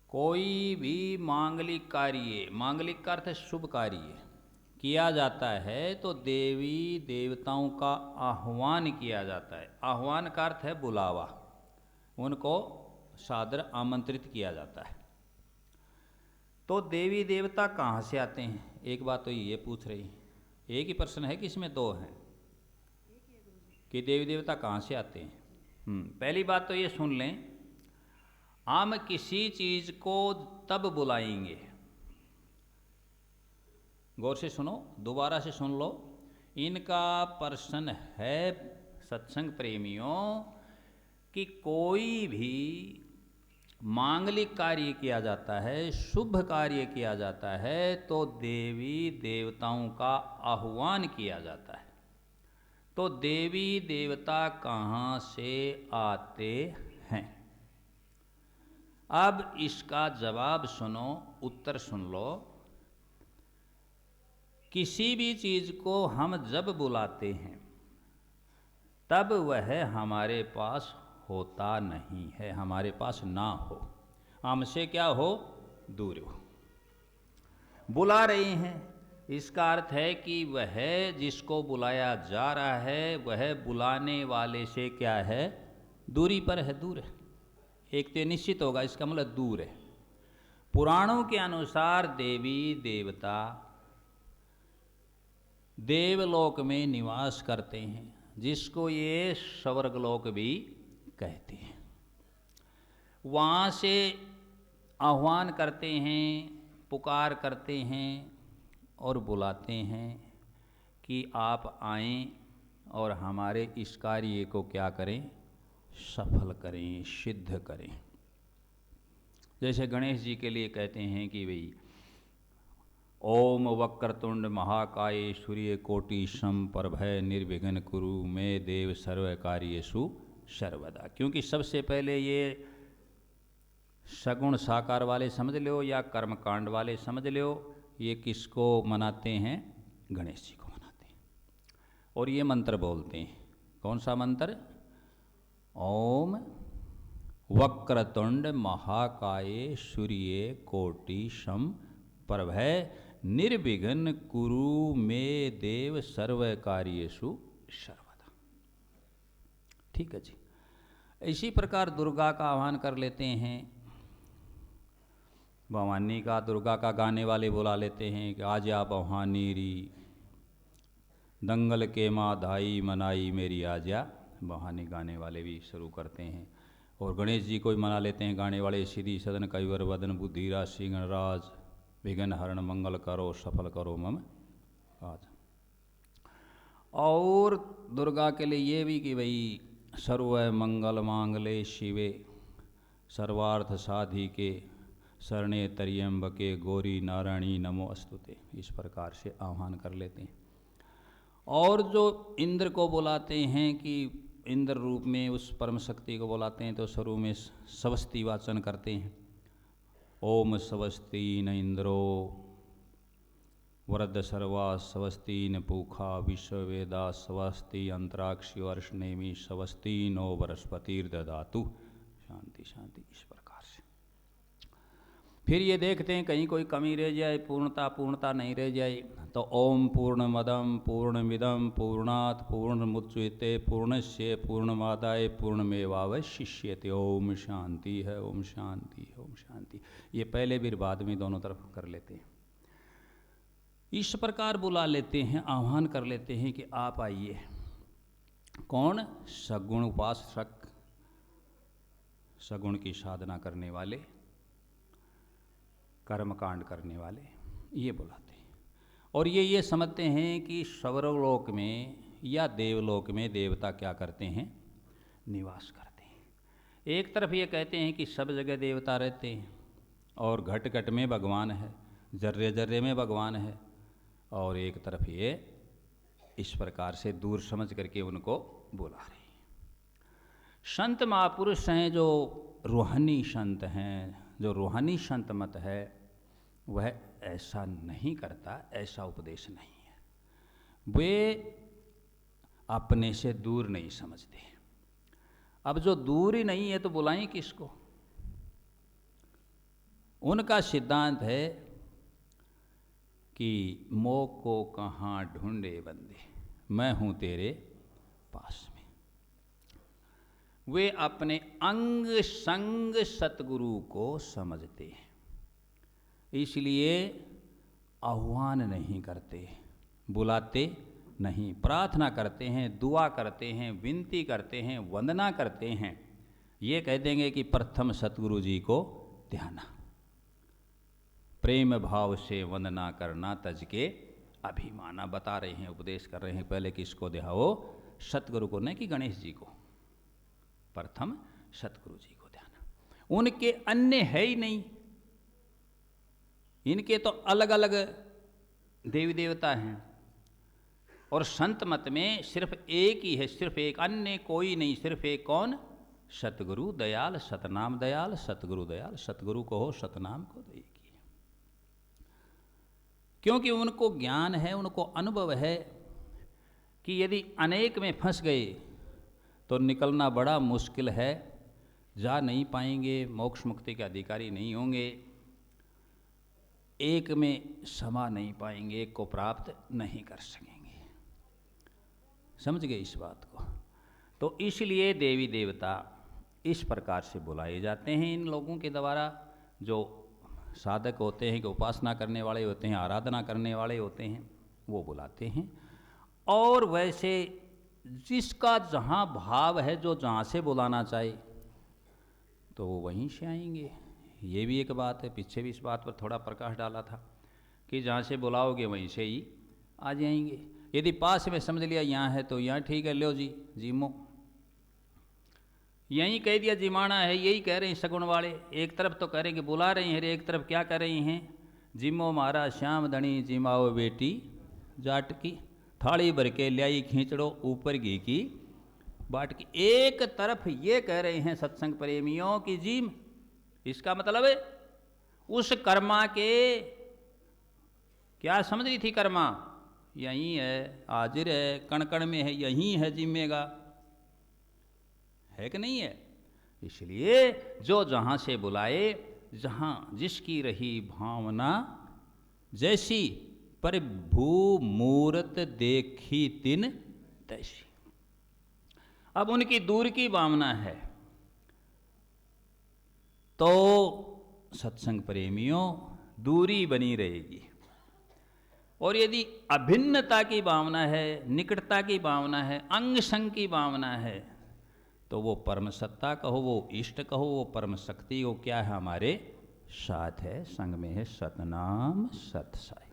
कोई भी मांगलिक का अर्थ है शुभ कार्य किया जाता है तो देवी देवताओं का आह्वान किया जाता है। आह्वान का अर्थ है बुलावा, उनको सादर आमंत्रित किया जाता है। तो देवी देवता कहाँ से आते हैं, एक बात तो ये पूछ रही, एक ही प्रश्न है कि इसमें दो हैं कि देवी देवता कहाँ से आते हैं। पहली बात तो ये सुन लें, हम किसी चीज़ को तब बुलाएंगे, गौर से सुनो, दोबारा से सुन लो, इनका प्रश्न है सत्संग प्रेमियों कि कोई भी मांगलिक कार्य किया जाता है, शुभ कार्य किया जाता है तो देवी देवताओं का आह्वान किया जाता है। तो देवी देवता कहाँ से आते हैं, अब इसका जवाब सुनो, उत्तर सुन लो। किसी भी चीज़ को हम जब बुलाते हैं तब वह हमारे पास होता नहीं है, हमारे पास ना हो, हमसे क्या हो, दूर हो। बुला रहे हैं, इसका अर्थ है कि वह जिसको बुलाया जा रहा है वह बुलाने वाले से क्या है, दूरी पर है, दूर है। एक तो निश्चित होगा, इसका मतलब दूर है। पुराणों के अनुसार देवी देवता देवलोक में निवास करते हैं, जिसको ये स्वर्गलोक भी कहते हैं। वहाँ से आह्वान करते हैं, पुकार करते हैं और बुलाते हैं कि आप आएं और हमारे इस कार्य को क्या करें, सफल करें, सिद्ध करें। जैसे गणेश जी के लिए कहते हैं कि भाई ओम वक्रतुंड महाकाय सूर्यकोटि समप्रभय निर्विघ्न कुरु मे देव सर्व कार्येषु सर्वदा। क्योंकि सबसे पहले ये सगुण साकार वाले समझ लो या कर्मकांड वाले समझ लो, ये किसको मनाते हैं, गणेश जी को मनाते हैं। और ये मंत्र बोलते हैं, कौन सा मंत्र, ओम वक्रतुंड महाकाय सूर्यकोटि समप्रभय निर्विघ्न कुरु मे देव सर्व कार्येषु सर्वदा। ठीक है जी। इसी प्रकार दुर्गा का आह्वान कर लेते हैं, भवानी का, दुर्गा का गाने वाले बुला लेते हैं कि आजा भवानी री, दंगल के माँ धाई मनाई मेरी आजा भवानी, गाने वाले भी शुरू करते हैं। और गणेश जी को भी मना लेते हैं गाने वाले, सिद्धि सदन कैवर वदन बुद्धि राशि गणराज, विघ्न हरण मंगल करो सफल करो मम आज। और दुर्गा के लिए ये भी कि भाई सर्व मंगल मांगले शिवे सर्वार्थ साधिके शरणे त्र्यंबके गौरी नारायणी नमो अस्तुते, इस प्रकार से आह्वान कर लेते हैं। और जो इंद्र को बुलाते हैं कि इंद्र रूप में उस परम शक्ति को बुलाते हैं तो शुरू में स्वस्ति वाचन करते हैं, ओम स्वस्ति न इंद्रो वरद सर्वा स्वस्ति न पूखा विश्ववेदा स्वस्ति अंतराक्षि वर्षनेमी स्वस्ति नो बृहस्पतिर्दधातु, शांति शांति, इस प्रकार से। फिर ये देखते हैं कहीं कोई कमी रह जाए, पूर्णता नहीं रह जाए, तो ओम पूर्णमदम पूर्णमिदम पूर्णात् पूर्णमुच्यते पूर्णस्य पूर्णमादाय पूर्णमेवावशिष्यते, ओम शांति है, ओम शांति है, ओम शांति। ये पहले भी बाद में दोनों तरफ कर लेते हैं। इस प्रकार बुला लेते हैं, आह्वान कर लेते हैं कि आप आइए। कौन, सगुण उपासक, सगुण की साधना करने वाले, कर्मकांड करने वाले, ये बुलाते हैं। और ये समझते हैं कि स्वर्गलोक में या देवलोक में देवता क्या करते हैं, निवास करते हैं। एक तरफ ये कहते हैं कि सब जगह देवता रहते हैं और घट घट में भगवान है, जर्रे जर्रे में भगवान है, और एक तरफ ये इस प्रकार से दूर समझ करके उनको बुला रहे हैं। संत महापुरुष हैं जो रूहानी संत हैं, जो रूहानी संत मत है, वह ऐसा नहीं करता, ऐसा उपदेश नहीं है। वे अपने से दूर नहीं समझते। अब जो दूर ही नहीं है तो बुलाएं किसको, उनका सिद्धांत है कि मोह को कहाँ ढूंढे बंदे, मैं हूँ तेरे पास में। वे अपने अंग संग सतगुरु को समझते हैं, इसलिए आह्वान नहीं करते, बुलाते नहीं, प्रार्थना करते हैं, दुआ करते हैं, विनती करते हैं, वंदना करते हैं। ये कह देंगे कि प्रथम सतगुरु जी को ध्याना, प्रेम भाव से वंदना करना तज के अभिमाना। बता रहे हैं, उपदेश कर रहे हैं, पहले किसको ध्याओ? सतगुरु को, नहीं कि गणेश जी को। प्रथम सतगुरु जी को ध्याना। उनके अन्य है ही नहीं, इनके तो अलग अलग देवी देवता हैं, और संत मत में सिर्फ एक ही है, सिर्फ एक, अन्य कोई नहीं, सिर्फ एक। कौन? सतगुरु दयाल, सतनाम दयाल, सतगुरु दयाल। सतगुरु को हो, सतनाम को दो, एक ही। क्योंकि उनको ज्ञान है, उनको अनुभव है कि यदि अनेक में फंस गए तो निकलना बड़ा मुश्किल है, जा नहीं पाएंगे, मोक्ष मुक्ति के अधिकारी नहीं होंगे, एक में समा नहीं पाएंगे, एक को प्राप्त नहीं कर सकेंगे। समझ गए इस बात को? तो इसलिए देवी देवता इस प्रकार से बुलाए जाते हैं इन लोगों के द्वारा, जो साधक होते हैं, कि उपासना करने वाले होते हैं, आराधना करने वाले होते हैं, वो बुलाते हैं। और वैसे जिसका जहाँ भाव है, जो जहाँ से बुलाना चाहे तो वो वहीं से आएंगे। ये भी एक बात है, पीछे भी इस बात पर थोड़ा प्रकाश डाला था कि जहाँ से बुलाओगे वहीं से ही आ जाएंगे। यदि पास में समझ लिया यहाँ है तो यहाँ ठीक है, लो जी जीमो, यहीं कह दिया जिमाना है, यही कह रहे हैं सगुण वाले। एक तरफ तो कह रहे हैं कि बुला रहे हैं, एक तरफ क्या कर रहे हैं? जिमो मारा श्याम धनी, जिमाओ बेटी जाट की, थाली भर के ल्याई खींचड़ो, ऊपर घी की बाट की। एक तरफ ये कह रहे हैं सत्संग प्रेमियों की जिम, इसका मतलब है उस कर्मा के, क्या समझ रही थी? कर्मा यहीं है, हाजिर है, कण कण में है, यहीं है, जिम्मेगा है कि नहीं है? इसलिए जो जहाँ से बुलाए, जहाँ जिसकी रही भावना जैसी, प्रभु मूरत देखी तिन तैसी। अब उनकी दूर की भावना है तो सत्संग प्रेमियों दूरी बनी रहेगी, और यदि अभिन्नता की भावना है, निकटता की भावना है, अंग संग की भावना है, तो वो परम सत्ता कहो, वो इष्ट कहो, वो परम शक्ति हो, क्या है? हमारे साथ है, संग में है, सतनाम सतसाई।